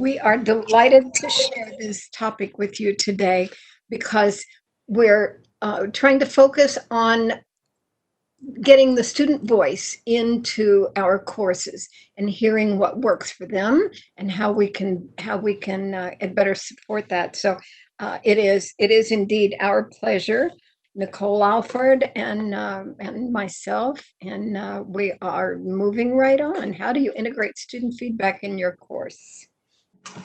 We are delighted to share this topic with you today because we're trying to focus on getting the student voice into our courses and hearing what works for them and how we can better support that. So it is indeed our pleasure, Nicole Alford and myself, and we are moving right on. How do you integrate student feedback in your course?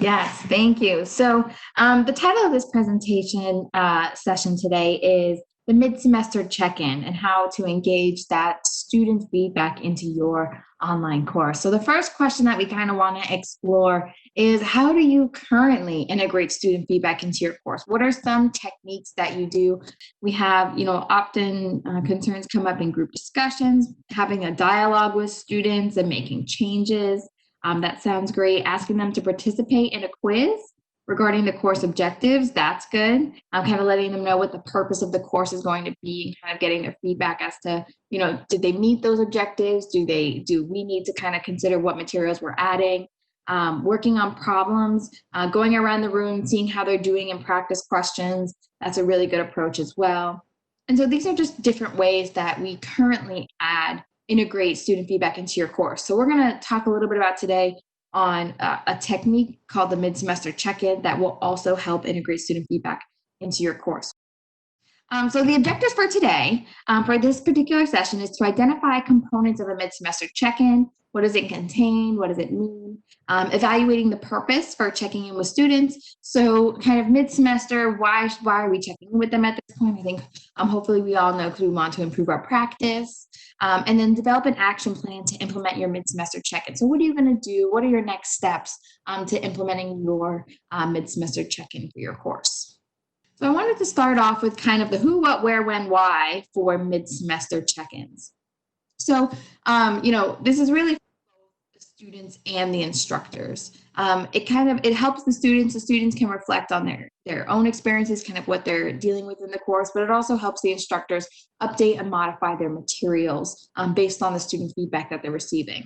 Yes, thank you. So the title of this presentation session today is the mid-semester check-in and how to engage that student feedback into your online course. So the first question that we kind of want to explore is, how do you currently integrate student feedback into your course? What are some techniques that you do? We have, often concerns come up in group discussions, having a dialogue with students and making changes. That sounds great. Asking them to participate in a quiz regarding the course objectives, that's good. Kind of letting them know what the purpose of the course is going to be, and kind of getting their feedback as to, did they meet those objectives? Do we need to kind of consider what materials we're adding? Working on problems, going around the room, seeing how they're doing in practice questions. That's a really good approach as well. And so these are just different ways that we currently integrate student feedback into your course. So we're going to talk a little bit about today on a technique called the mid-semester check-in that will also help integrate student feedback into your course. So the objectives for today, for this particular session, is to identify components of a mid-semester check-in. What does it contain? What does it mean? Evaluating the purpose for checking in with students. So kind of mid-semester, why are we checking in with them at this point? I think hopefully we all know because we want to improve our practice. And then develop an action plan to implement your mid-semester check-in. So what are you going to do? What are your next steps to implementing your mid-semester check-in for your course? So I wanted to start off with kind of the who, what, where, when, why for mid-semester check-ins. So, this is really for the students and the instructors. It helps the students. The students can reflect on their own experiences, kind of what they're dealing with in the course, but it also helps the instructors update and modify their materials based on the student feedback that they're receiving.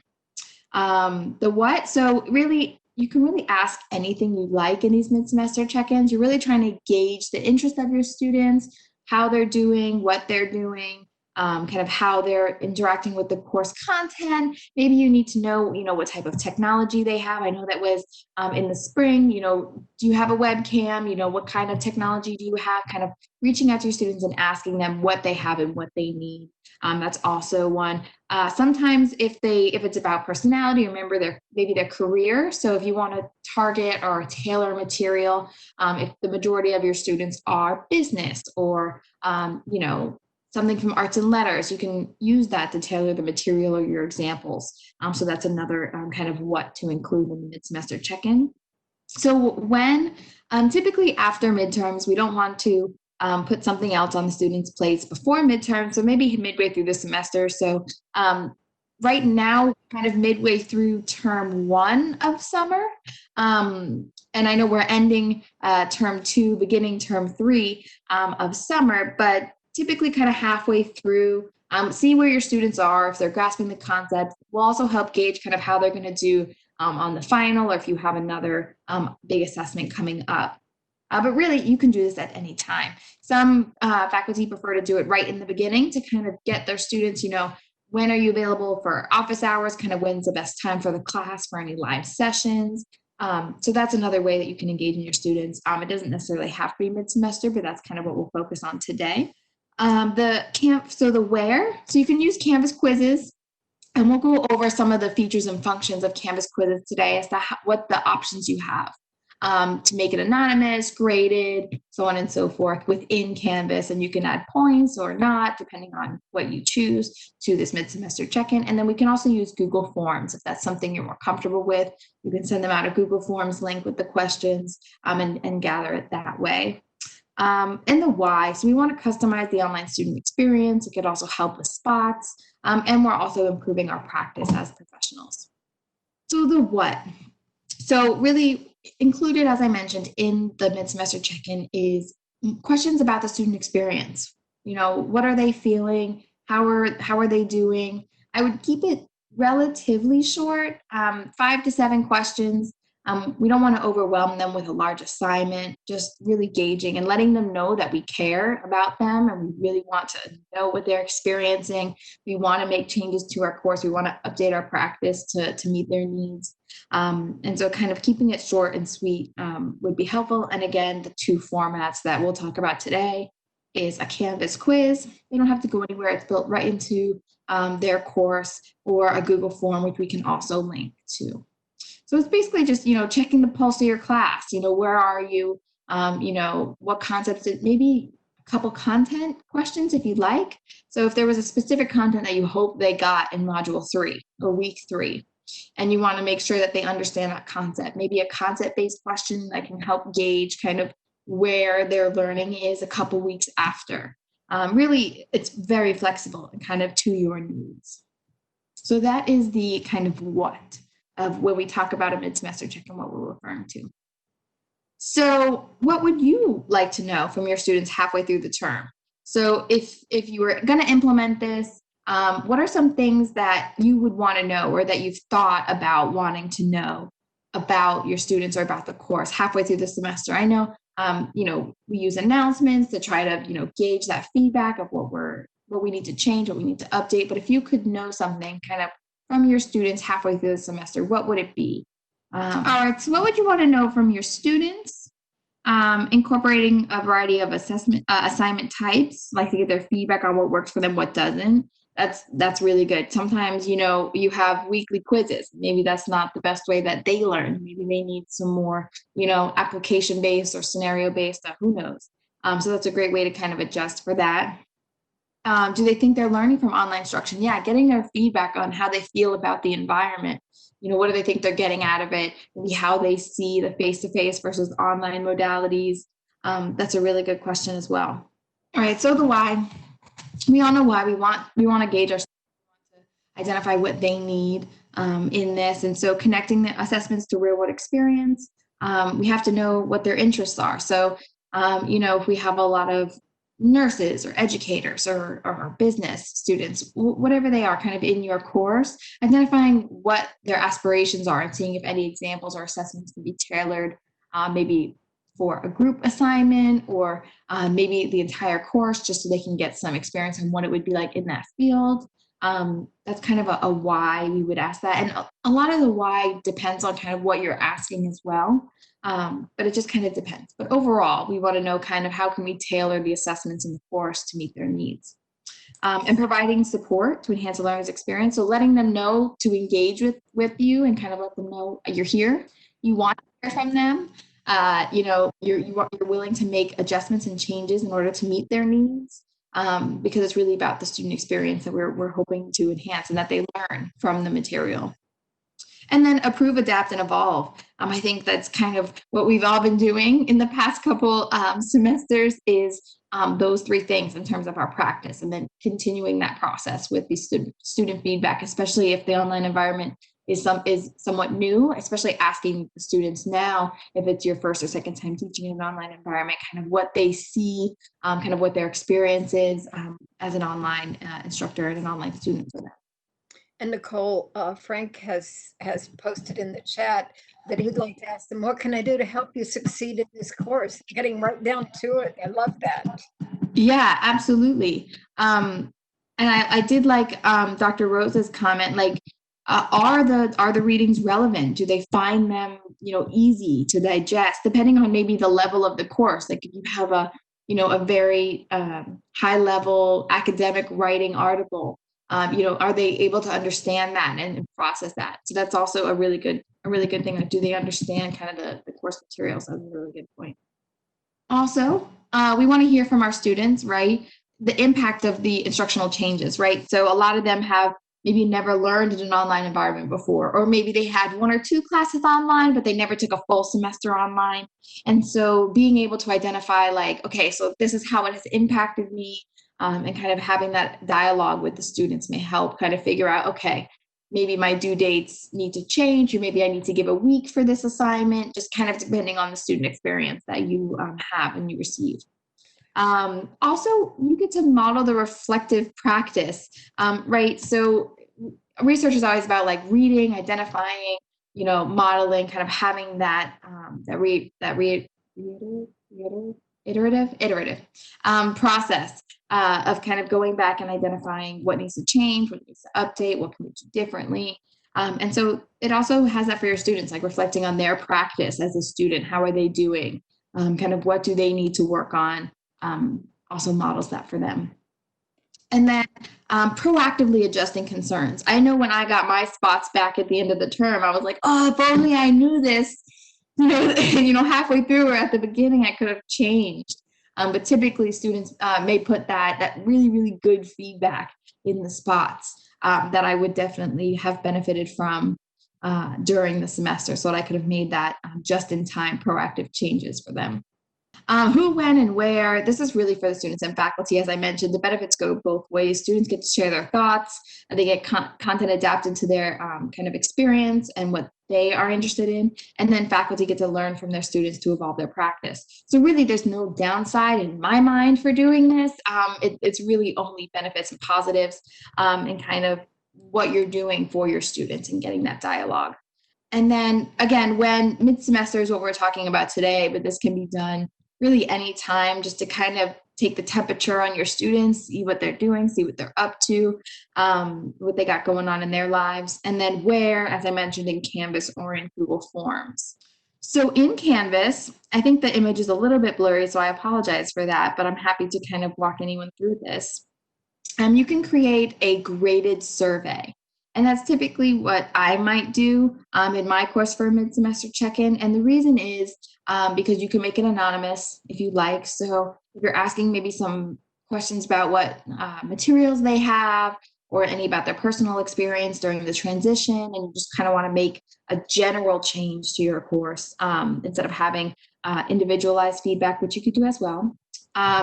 The what, so really, you can really ask anything you like in these mid-semester check-ins. You're really trying to gauge the interest of your students, how they're doing, what they're doing, kind of how they're interacting with the course content. Maybe you need to know, what type of technology they have. I know that was in the spring, do you have a webcam? What kind of technology do you have? Kind of reaching out to your students and asking them what they have and what they need. That's also one. Sometimes if it's about personality, remember maybe their career. So if you want to target or tailor material, if the majority of your students are business or, something from arts and letters, you can use that to tailor the material or your examples. So that's another kind of what to include in the mid-semester check-in. So when typically after midterms, we don't want to put something else on the students' plates before midterm, so maybe midway through the semester. So right now, kind of midway through term 1 of summer, and I know we're ending term 2, beginning term 3 of summer, but typically kind of halfway through, see where your students are, if they're grasping the concepts. Will also help gauge kind of how they're going to do on the final, or if you have another big assessment coming up. But really, you can do this at any time. Some faculty prefer to do it right in the beginning to kind of get their students, when are you available for office hours, kind of when's the best time for the class for any live sessions. So that's another way that you can engage in your students. It doesn't necessarily have to be mid-semester, but that's kind of what we'll focus on today. The where, so you can use Canvas quizzes, and we'll go over some of the features and functions of Canvas quizzes today as to what the options you have to make it anonymous, graded, so on and so forth within Canvas. And you can add points or not, depending on what you choose to this mid-semester check-in. And then we can also use Google Forms if that's something you're more comfortable with. You can send them out a Google Forms link with the questions and gather it that way. And the why, so we want to customize the online student experience. It could also help with spots, and we're also improving our practice as professionals. So the what, so really included, as I mentioned, in the mid-semester check-in is questions about the student experience. What are they feeling? How are they doing? I would keep it relatively short, 5 to 7 questions. We don't want to overwhelm them with a large assignment, just really gauging and letting them know that we care about them and we really want to know what they're experiencing. We want to make changes to our course. We want to update our practice to meet their needs. And so kind of keeping it short and sweet would be helpful. And again, the two formats that we'll talk about today is a Canvas quiz. They don't have to go anywhere. It's built right into their course, or a Google form, which we can also link to. So it's basically just, checking the pulse of your class. Where are you? What concepts, maybe a couple content questions if you'd like. So if there was a specific content that you hope they got in module 3 or week 3, and you want to make sure that they understand that concept, maybe a concept-based question that can help gauge kind of where their learning is a couple weeks after. Really, it's very flexible and kind of to your needs. So that is the kind of what of when we talk about a mid-semester check and what we're referring to. So what would you like to know from your students halfway through the term? So if you were going to implement this, what are some things that you would want to know or that you've thought about wanting to know about your students or about the course halfway through the semester? I know, we use announcements to try to, gauge that feedback of what we need to change, what we need to update. But if you could know something kind of from your students halfway through the semester, what would it be? All right, so what would you want to know from your students? Incorporating a variety of assignment types, like to get their feedback on what works for them, what doesn't. That's really good. Sometimes, you have weekly quizzes. Maybe that's not the best way that they learn. Maybe they need some more, application-based or scenario-based, who knows? So that's a great way to kind of adjust for that. Do they think they're learning from online instruction? Yeah, getting their feedback on how they feel about the environment. What do they think they're getting out of it? Maybe how they see the face-to-face versus online modalities. That's a really good question as well. All right, so the why. We all know why. We want to gauge our students, to identify what they need in this. And so connecting the assessments to real-world experience, we have to know what their interests are. So, if we have a lot of nurses or educators or business students, whatever they are kind of in your course, identifying what their aspirations are and seeing if any examples or assessments can be tailored, maybe for a group assignment or maybe the entire course, just so they can get some experience on what it would be like in that field. That's kind of a why we would ask that. And a lot of the why depends on kind of what you're asking as well. But it just kind of depends. But overall, we want to know kind of how can we tailor the assessments in the course to meet their needs. And providing support to enhance the learner's experience. So letting them know to engage with you and kind of let them know you're here. You want to hear from them. You're willing to make adjustments and changes in order to meet their needs. Because it's really about the student experience that we're hoping to enhance and that they learn from the material. And then approve, adapt, and evolve. I think that's kind of what we've all been doing in the past couple semesters is those 3 things in terms of our practice, and then continuing that process with the student feedback, especially if the online environment is somewhat new, especially asking the students now, if it's your first or second time teaching in an online environment, kind of what they see, kind of what their experience is as an online instructor and an online student for them. And Nicole, Frank has posted in the chat that he'd like to ask them, what can I do to help you succeed in this course? Getting right down to it. I love that. Yeah, absolutely. And I did like Dr. Rose's comment, like, are the readings relevant? Do they find them, easy to digest, depending on maybe the level of the course? Like if you have a very high level academic writing article, are they able to understand that and process that? So that's also a really good thing. Like, do they understand kind of the course materials? That's a really good point. Also, we want to hear from our students, right? The impact of the instructional changes, right? So a lot of them have maybe never learned in an online environment before, or maybe they had 1 or 2 classes online, but they never took a full semester online. And so being able to identify like, okay, so this is how it has impacted me, and kind of having that dialogue with the students may help kind of figure out, okay, maybe my due dates need to change, or maybe I need to give a week for this assignment, just kind of depending on the student experience that you have and you receive. Also, you get to model the reflective practice, right? So research is always about like reading, identifying, modeling, kind of having that iterative process of kind of going back and identifying what needs to change, what needs to update, what can we do differently. And so it also has that for your students, like reflecting on their practice as a student. How are they doing? Kind of what do they need to work on? Also models that for them. And then proactively adjusting concerns. I know when I got my spots back at the end of the term, I was like, oh, if only I knew this, halfway through or at the beginning, I could have changed. But typically students may put that really, really good feedback in the spots that I would definitely have benefited from during the semester, so that I could have made that just in time proactive changes for them. Who, when, and where. This is really for the students and faculty. As I mentioned, the benefits go both ways. Students get to share their thoughts, and they get content adapted to their kind of experience and what they are interested in. And then faculty get to learn from their students to evolve their practice. So really, there's no downside in my mind for doing this. It's really only benefits and positives, and kind of what you're doing for your students and getting that dialogue. And then again, when mid-semester is what we're talking about today, but this can be done really anytime, just to kind of take the temperature on your students, see what they're doing, see what they're up to, what they got going on in their lives. And then where, as I mentioned, in Canvas or in Google Forms. So in Canvas, I think the image is a little bit blurry, so I apologize for that, but I'm happy to kind of walk anyone through this. You can create a graded survey. And that's typically what I might do in my course for a mid-semester check-in. And the reason is because you can make it anonymous if you like. So if you're asking maybe some questions about what materials they have or any about their personal experience during the transition, and you just kind of want to make a general change to your course instead of having individualized feedback, which you could do as well.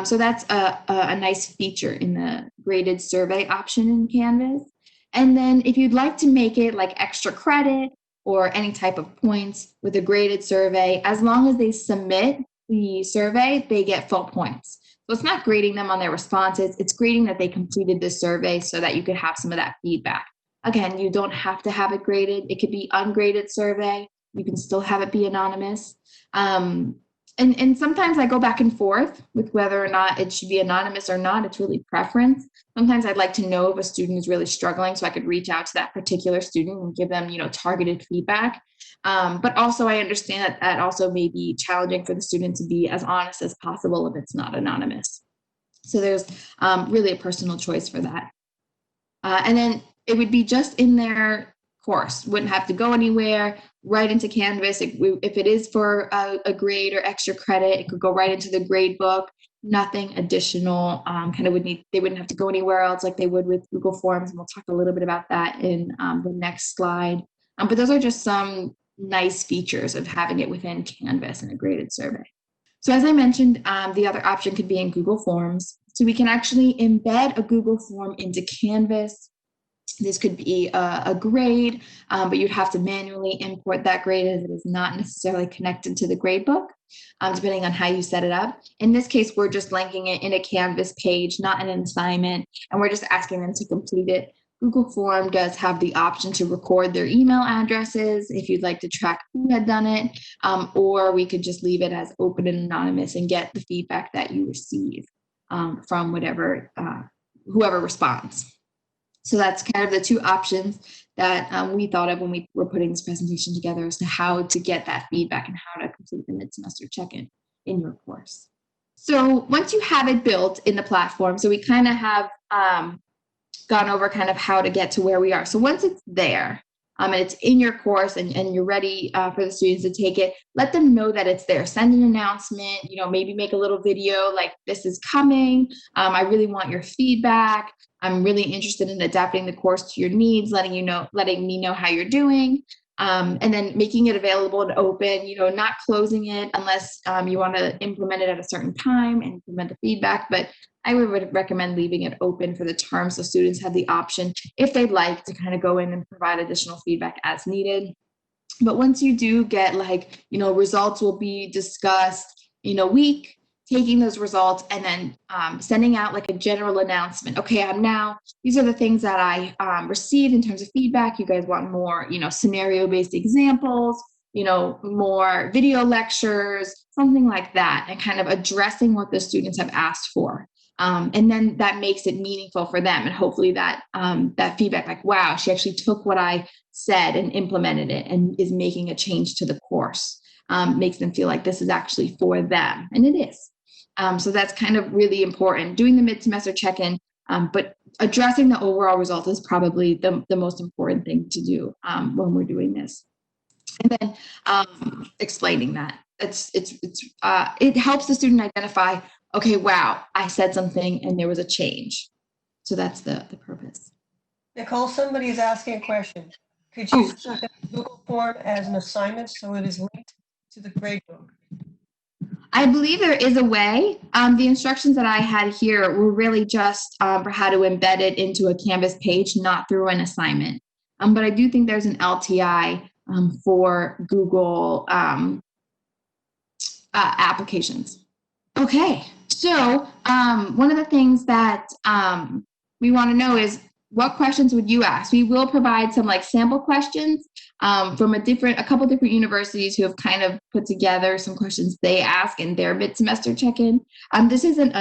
So that's a nice feature in the graded survey option in Canvas. And then if you'd like to make it like extra credit or any type of points with a graded survey, as long as they submit the survey, they get full points. So it's not grading them on their responses, it's grading that they completed the survey so that you could have some of that feedback. Again, you don't have to have it graded. It could be ungraded survey. You can still have it be anonymous. And sometimes I go back and forth with whether or not it should be anonymous or not. It's really preference. Sometimes I'd like to know if a student is really struggling, so I could reach out to that particular student and give them, targeted feedback. But also I understand that also may be challenging for the student to be as honest as possible if it's not anonymous. So there's really a personal choice for that. And then it would be just in their course, wouldn't have to go anywhere, right into Canvas. If it is for a grade or extra credit, it could go right into the grade book. Nothing additional. They wouldn't have to go anywhere else like they would with Google Forms, and we'll talk a little bit about that in the next slide. But those are just some nice features of having it within Canvas in a graded survey. So as I mentioned, the other option could be in Google Forms. So we can actually embed a Google form into Canvas. This could be a grade, but you'd have to manually import that grade as it is not necessarily connected to the gradebook, depending on how you set it up. In this case, we're just linking it in a Canvas page, not an assignment, and we're just asking them to complete it. Google Form does have the option to record their email addresses if you'd like to track who had done it, or we could just leave it as open and anonymous and get the feedback that you receive from whoever responds. So that's kind of the two options that we thought of when we were putting this presentation together as to how to get that feedback and how to complete the mid-semester check-in in your course. So once you have it built in the platform, so we kind of have gone over kind of how to get to where we are. So once it's there, and it's in your course and you're ready for the students to take it, let them know that it's there. Send an announcement, maybe make a little video like, this is coming. I really want your feedback. I'm really interested in adapting the course to your needs, letting me know how you're doing. And then making it available and open, not closing it unless you want to implement it at a certain time and implement the feedback. But I would recommend leaving it open for the term so students have the option, if they'd like, to kind of go in and provide additional feedback as needed. But once you do get results will be discussed in a week, taking those results and then sending out like a general announcement. Okay, these are the things that I received in terms of feedback. You guys want more, scenario-based examples, more video lectures, something like that, and kind of addressing what the students have asked for. And then that makes it meaningful for them. And hopefully that feedback, like, wow, she actually took what I said and implemented it and is making a change to the course, makes them feel like this is actually for them. And it is. So that's kind of really important. Doing the mid-semester check-in, but addressing the overall result is probably the most important thing to do when we're doing this. And then explaining that it helps the student identify, okay, wow, I said something and there was a change. So that's the purpose. Nicole, somebody is asking a question. Could you set the Google form as an assignment so it is linked to the grade book? I believe there is a way. The instructions that I had here were really just for how to embed it into a Canvas page, not through an assignment. But I do think there's an LTI for Google applications. Okay, so one of the things that we want to know is, what questions would you ask? We will provide some like sample questions from a couple different universities who have kind of put together some questions they ask in their mid-semester check-in. This isn't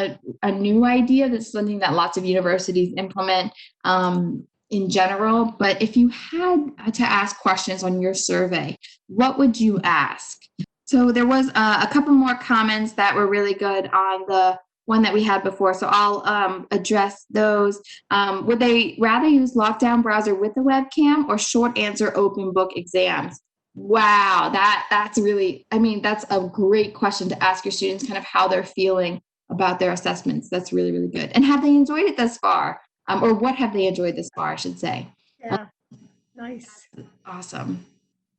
a new idea. This is something that lots of universities implement in general. But if you had to ask questions on your survey, what would you ask? So there was a couple more comments that were really good on the one that we had before. So I'll address those. Would they rather use lockdown browser with the webcam or short answer open book exams? Wow, that's really, that's a great question to ask your students, kind of how they're feeling about their assessments. That's really, really good. And have they enjoyed it thus far? Or what have they enjoyed this far, I should say. Yeah, nice. Awesome.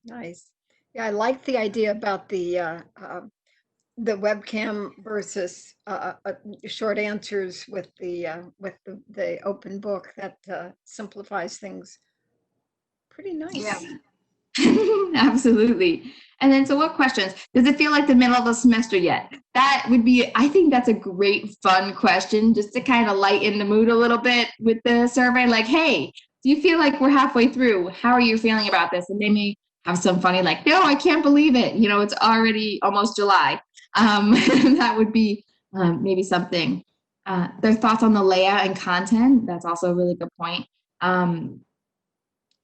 Nice. Yeah, I like the idea about the webcam versus short answers with the open book. That simplifies things pretty nice. Yeah. Absolutely. And then, so what questions? Does it feel like the middle of the semester yet? That would be, I think that's a great, fun question just to kind of lighten the mood a little bit with the survey. Like, hey, do you feel like we're halfway through? How are you feeling about this? And they may have some funny, like, no, I can't believe it. It's already almost July. That would be maybe something. Their thoughts on the layout and content. That's also a really good point.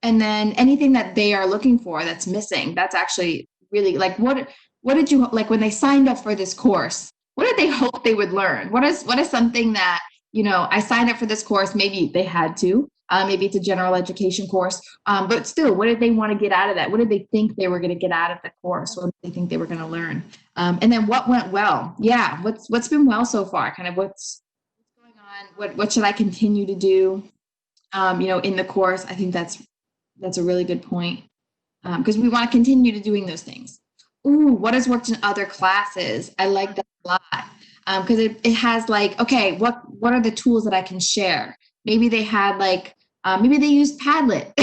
And then anything that they are looking for that's missing, that's actually really like, what did you like when they signed up for this course? What did they hope they would learn? What is something that, I signed up for this course, maybe they had to, maybe it's a general education course, but still, what did they want to get out of that? What did they think they were going to get out of the course? What did they think they were going to learn? And then what went well? Yeah, what's been well so far? Kind of what's going on? What should I continue to do? In the course. I think that's a really good point, because we want to continue to doing those things. Ooh, what has worked in other classes? I like that a lot, because it has like, okay, what are the tools that I can share? Maybe they had like, maybe they used Padlet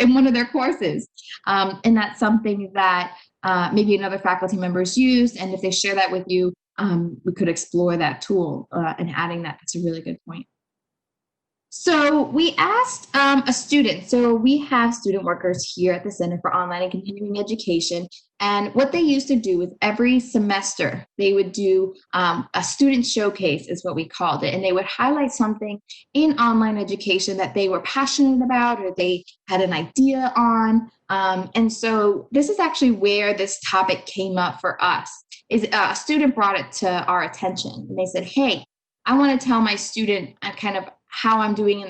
in one of their courses, and that's something that maybe another faculty members used. And if they share that with you, we could explore that tool and adding that. That's a really good point. So we asked a student, so we have student workers here at the Center for Online and Continuing Education, and what they used to do is every semester they would do a student showcase is what we called it, and they would highlight something in online education that they were passionate about or they had an idea on, and so this is actually where this topic came up for us. Is a student brought it to our attention, and they said, hey, I want to tell my student kind of how I'm doing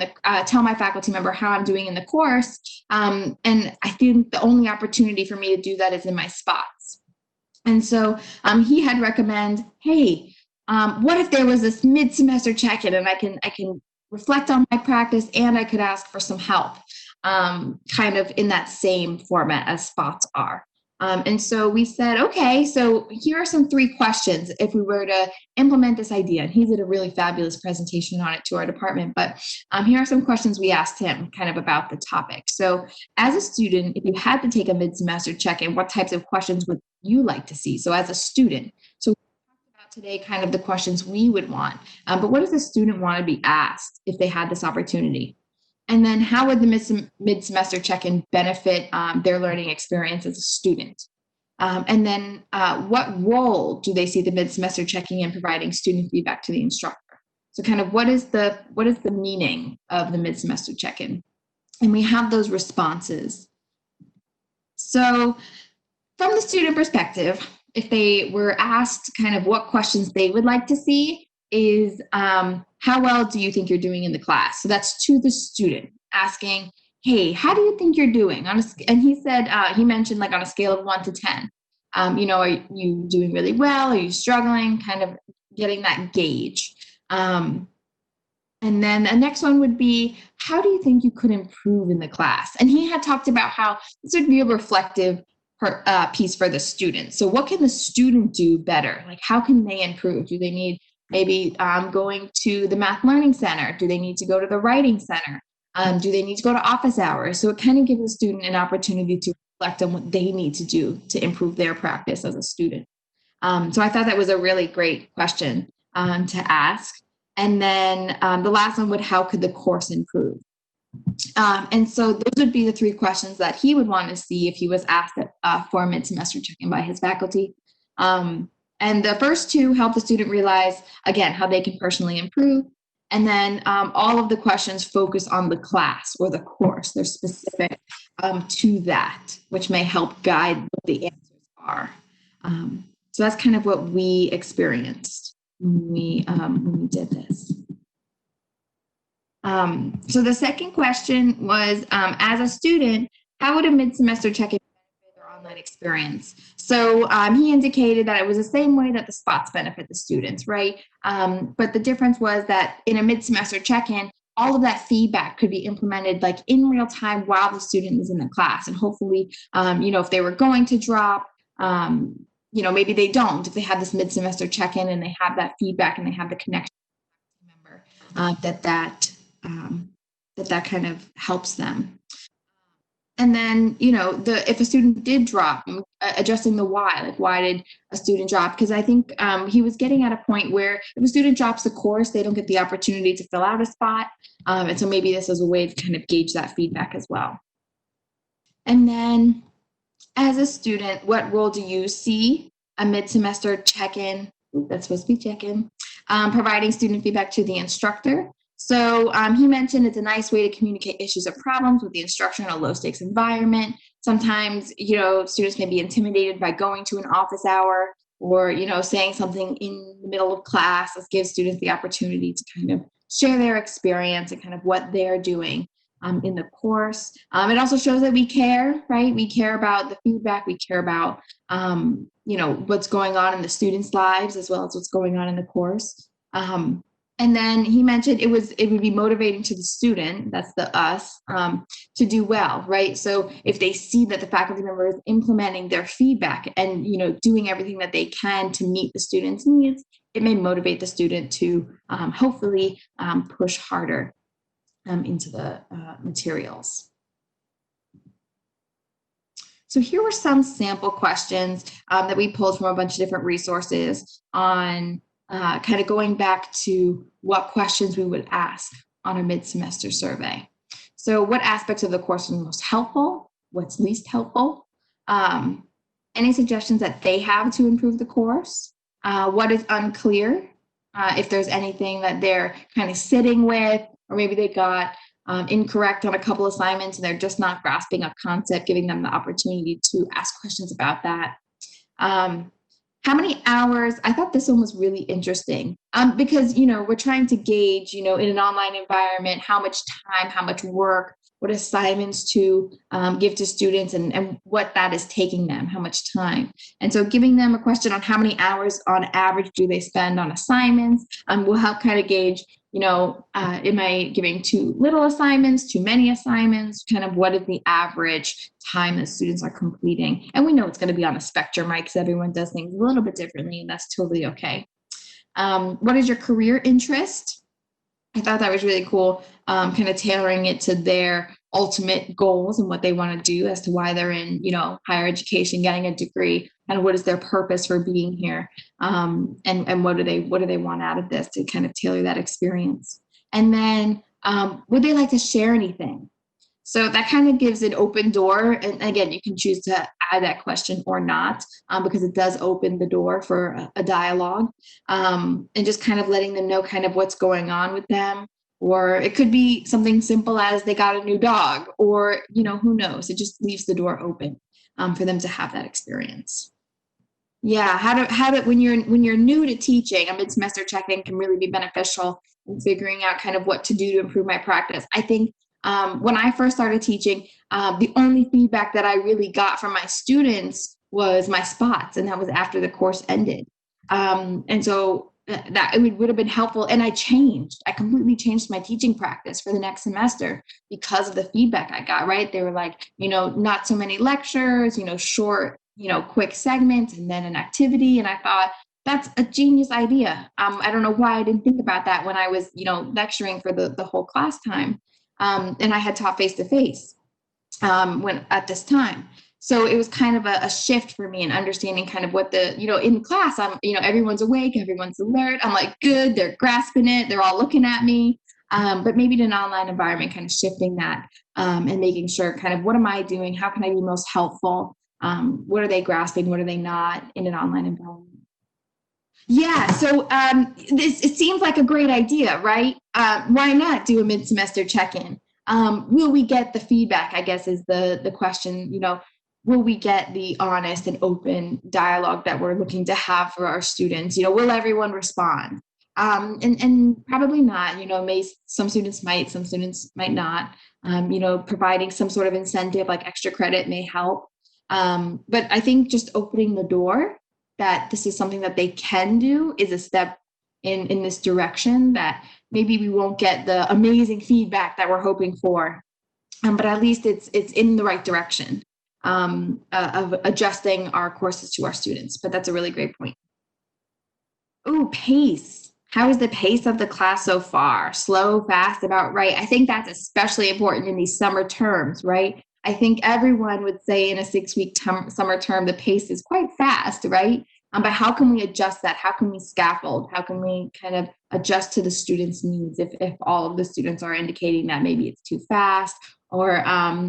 tell my faculty member how I'm doing in the course. And I think the only opportunity for me to do that is in my spots. And so he had recommend, hey, what if there was this mid-semester check-in and I can reflect on my practice and I could ask for some help, kind of in that same format as spots are. And so we said, okay, so here are some 3 questions if we were to implement this idea. And he did a really fabulous presentation on it to our department. But here are some questions we asked him kind of about the topic. So as a student, if you had to take a mid-semester check-in, what types of questions would you like to see? So as a student, so we talked about today kind of the questions we would want, but what does the student want to be asked if they had this opportunity? And then how would the mid-semester check-in benefit their learning experience as a student? And then what role do they see the mid-semester checking in providing student feedback to the instructor? So kind of what is the meaning of the mid-semester check-in? And we have those responses. So from the student perspective, if they were asked kind of what questions they would like to see is how well do you think you're doing in the class? So that's to the student asking, hey, how do you think you're doing? And he said, he mentioned like on a scale of 1 to 10, are you doing really well? Are you struggling? Kind of getting that gauge. And then the next one would be, how do you think you could improve in the class? And he had talked about how this would be a reflective piece for the student. So what can the student do better? Like, how can they improve? Do they need maybe going to the Math Learning Center? Do they need to go to the Writing Center? Do they need to go to office hours? So it kind of gives the student an opportunity to reflect on what they need to do to improve their practice as a student. So I thought that was a really great question to ask. And then the last one would, how could the course improve? And so those would be the 3 questions that he would want to see if he was asked for a mid-semester check-in by his faculty. And the first 2 help the student realize, again, how they can personally improve. And then all of the questions focus on the class or the course. They're specific to that, which may help guide what the answers are. So that's kind of what we experienced when we did this. So the second question was, as a student, how would a mid-semester check-in benefit their online experience? So he indicated that it was the same way that the spots benefit the students, right? But the difference was that in a mid-semester check-in, all of that feedback could be implemented like in real time while the student is in the class. And hopefully, if they were going to drop, maybe they don't. If they have this mid-semester check-in and they have that feedback and they have the connection with the member, that kind of helps them. And then, if a student did drop, addressing the why, like why did a student drop? Because I think he was getting at a point where if a student drops the course, they don't get the opportunity to fill out a spot. And so maybe this is a way to kind of gauge that feedback as well. And then as a student, what role do you see a mid-semester check-in, that's supposed to be check-in, providing student feedback to the instructor? So he mentioned it's a nice way to communicate issues or problems with the instructor in a low-stakes environment. Sometimes, students may be intimidated by going to an office hour or, saying something in the middle of class. Let's give students the opportunity to kind of share their experience and kind of what they're doing in the course. It also shows that we care, right? We care about the feedback. We care about, what's going on in the students' lives as well as what's going on in the course. And then he mentioned it would be motivating to the student, that's the us, to do well, right? So if they see that the faculty member is implementing their feedback and, doing everything that they can to meet the student's needs, it may motivate the student to hopefully push harder into the materials. So here were some sample questions that we pulled from a bunch of different resources on kind of going back to what questions we would ask on a mid-semester survey. So what aspects of the course are most helpful? What's least helpful? Any suggestions that they have to improve the course? What is unclear? If there's anything that they're kind of sitting with, or maybe they got incorrect on a couple assignments and they're just not grasping a concept, giving them the opportunity to ask questions about that. How many hours? I thought this one was really interesting because, we're trying to gauge, in an online environment, how much time, how much work, what assignments to give to students and what that is taking them, how much time. And so giving them a question on how many hours on average do they spend on assignments will help kind of gauge, am I giving too little assignments, too many assignments, kind of what is the average time that students are completing. And we know it's going to be on a spectrum, right? Because everyone does things a little bit differently, and that's totally okay. What is your career interest? I thought that was really cool, kind of tailoring it to their ultimate goals and what they want to do as to why they're in, higher education, getting a degree, and what is their purpose for being here, and what do they want out of this, to kind of tailor that experience. And then would they like to share anything? So that kind of gives an open door. And again, you can choose to add that question or not, because it does open the door for a dialogue, and just kind of letting them know kind of what's going on with them. Or it could be something simple as they got a new dog, or, who knows? It just leaves the door open for them to have that experience. Yeah, how to when you're new to teaching, a mid-semester check-in can really be beneficial in figuring out kind of what to do to improve my practice. I think when I first started teaching, the only feedback that I really got from my students was my spots, and that was after the course ended. And so that it would have been helpful. And I completely changed my teaching practice for the next semester because of the feedback I got, right? They were like, not so many lectures, short, quick segments, and then an activity. And I thought, that's a genius idea. I don't know why I didn't think about that when I was, lecturing for the whole class time. And I had taught face-to-face when at this time. So it was kind of a shift for me in understanding kind of what in class, I'm, everyone's awake, everyone's alert. I'm like, good, they're grasping it. They're all looking at me. But maybe in an online environment, kind of shifting that and making sure kind of what am I doing? How can I be most helpful? What are they grasping? What are they not in an online environment? Yeah, so it seems like a great idea, right? Why not do a mid-semester check-in? Will we get the feedback, I guess, is the question. Will we get the honest and open dialogue that we're looking to have for our students? Will everyone respond? And probably not. Some students might, some students might not. Providing some sort of incentive like extra credit may help. But I think just opening the door that this is something that they can do is a step in this direction, that maybe we won't get the amazing feedback that we're hoping for, but at least it's in the right direction of adjusting our courses to our students. But that's a really great point. Ooh, pace. How is the pace of the class so far? Slow, fast, about right? I think that's especially important in these summer terms, right? I think everyone would say in a 6-week summer term, the pace is quite fast, right? But how can we adjust that? How can we scaffold? How can we kind of adjust to the students' needs if all of the students are indicating that maybe it's too fast, or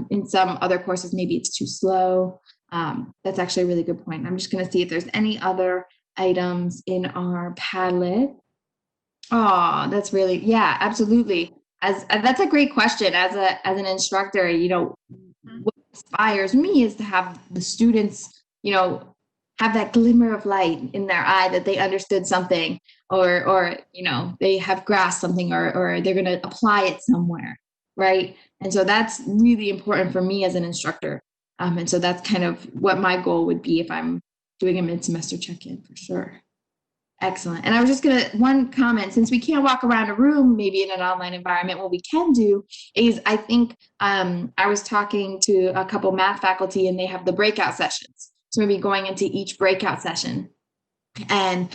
in some other courses, maybe it's too slow? That's actually a really good point. I'm just going to see if there's any other items in our Padlet. Oh, that's really, yeah, absolutely. That's a great question. As an instructor, what inspires me is to have the students, have that glimmer of light in their eye that they understood something, or they have grasped something, or they're going to apply it somewhere, right? And so that's really important for me as an instructor. And so that's kind of what my goal would be if I'm doing a mid-semester check-in, for sure. Excellent. And I was just one comment, since we can't walk around a room, maybe in an online environment, what we can do is, I think I was talking to a couple math faculty, and they have the breakout sessions. So maybe going into each breakout session and,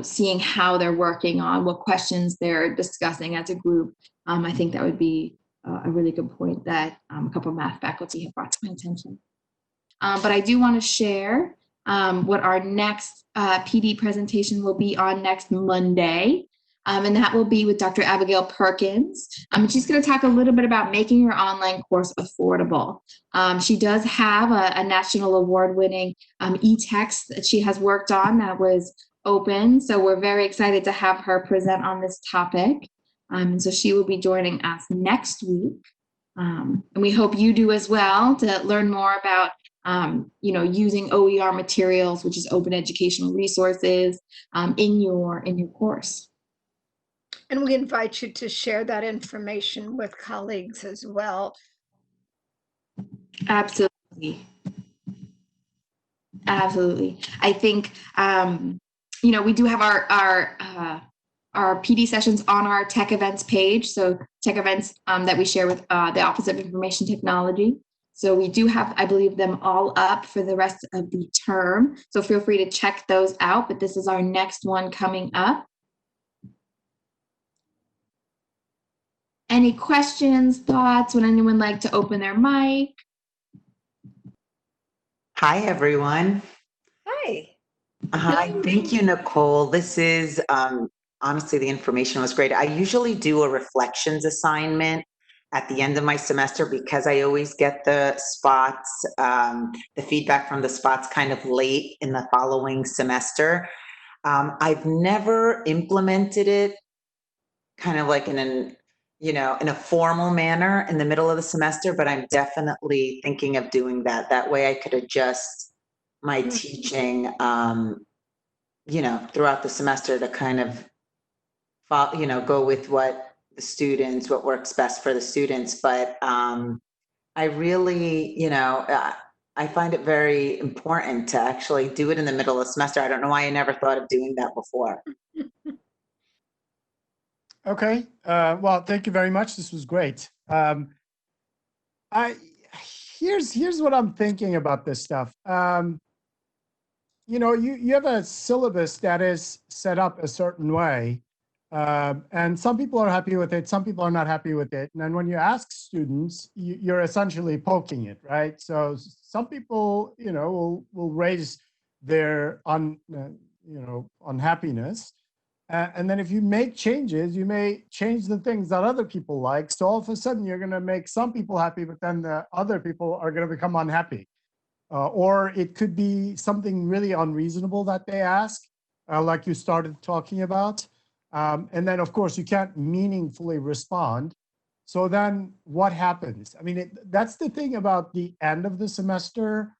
seeing how they're working on what questions they're discussing as a group. I think that would be a really good point that a couple math faculty have brought to my attention. But I do want to share what our next PD presentation will be on next Monday. And that will be with Dr. Abigail Perkins. She's going to talk a little bit about making your online course affordable. She does have a national award-winning e-text that she has worked on that was open. So we're very excited to have her present on this topic. So she will be joining us next week. And we hope you do as well, to learn more about using OER materials, which is open educational resources, in your course. And we invite you to share that information with colleagues as well. Absolutely. Absolutely. I think, we do have our PD sessions on our tech events page. So tech events that we share with the Office of Information Technology. So we do have, I believe, them all up for the rest of the term. So feel free to check those out. But this is our next one coming up. Any questions, thoughts? Would anyone like to open their mic? Hi, everyone. Hi. Hi, thank you, Nicole. This is honestly, the information was great. I usually do a reflections assignment at the end of my semester because I always get the spots, the feedback from the spots kind of late in the following semester. I've never implemented it kind of like in a formal manner in the middle of the semester, but I'm definitely thinking of doing that. That way I could adjust my teaching, throughout the semester to kind of go with what works best for the students. But I really, I find it very important to actually do it in the middle of the semester. I don't know why I never thought of doing that before. Okay. Well, thank you very much. This was great. I here's what I'm thinking about this stuff. You have a syllabus that is set up a certain way, and some people are happy with it, some people are not happy with it. And then when you ask students, you're essentially poking it, right? So some people, will raise their unhappiness. And then if you make changes, you may change the things that other people like. So all of a sudden, you're going to make some people happy, but then the other people are going to become unhappy. Or it could be something really unreasonable that they ask, like you started talking about. And then, of course, you can't meaningfully respond. So then what happens? I mean, that's the thing about the end of the semester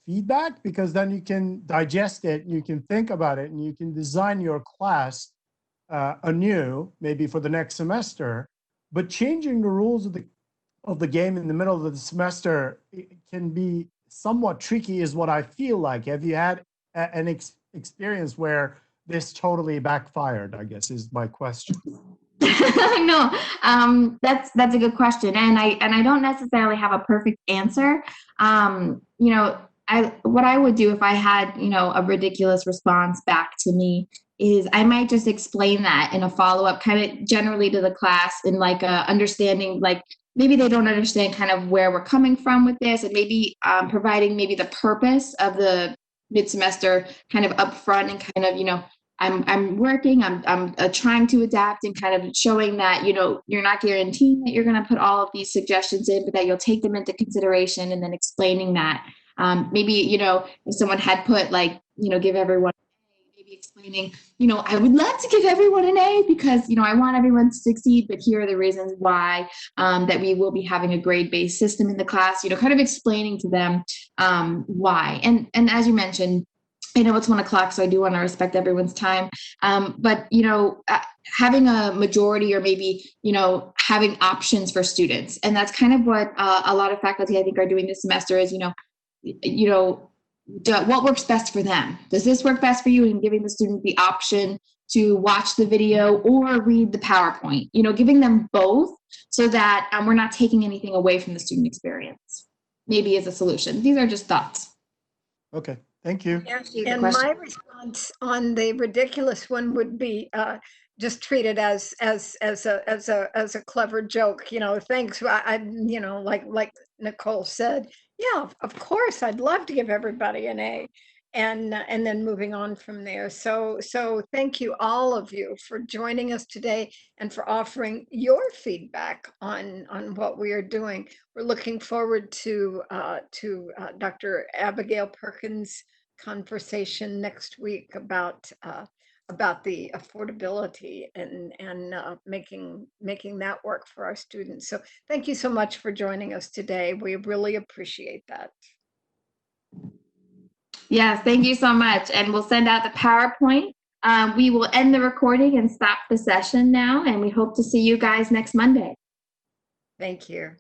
feedback, because then you can digest it, and you can think about it, and you can design your class anew, maybe for the next semester. But changing the rules of the game in the middle of the semester can be somewhat tricky, is what I feel like. Have you had an experience where this totally backfired, I guess, is my question. No, that's a good question, and I don't necessarily have a perfect answer. What I would do if I had a ridiculous response back to me is I might just explain that in a follow up, kind of generally to the class, in like a understanding, like maybe they don't understand kind of where we're coming from with this, and maybe providing maybe the purpose of the mid semester kind of upfront, and kind of I'm working, I'm trying to adapt, and kind of showing that, you're not guaranteeing that you're going to put all of these suggestions in, but that you'll take them into consideration, and then explaining that. Maybe, if someone had put like, give everyone, maybe explaining, I would love to give everyone an A because, I want everyone to succeed, but here are the reasons why, that we will be having a grade-based system in the class, kind of explaining to them why. And as you mentioned, I know it's 1 o'clock, so I do want to respect everyone's time. But, having a majority, or maybe, having options for students. And that's kind of what a lot of faculty, I think, are doing this semester is, what works best for them. Does this work best for you? And giving the student the option to watch the video or read the PowerPoint, giving them both, so that we're not taking anything away from the student experience, maybe as a solution. These are just thoughts. Okay. Thank you. And my response on the ridiculous one would be just treat it as a clever joke. Thanks. Like Nicole said, yeah, of course, I'd love to give everybody an A, and then moving on from there. So thank you, all of you, for joining us today and for offering your feedback on what we are doing. We're looking forward to Dr. Abigail Perkins' conversation next week about the affordability and making that work for our students. So thank you so much for joining us today. We really appreciate that. Yes, thank you so much. And we'll send out the PowerPoint. We will end the recording and stop the session now, and we hope to see you guys next Monday. Thank you.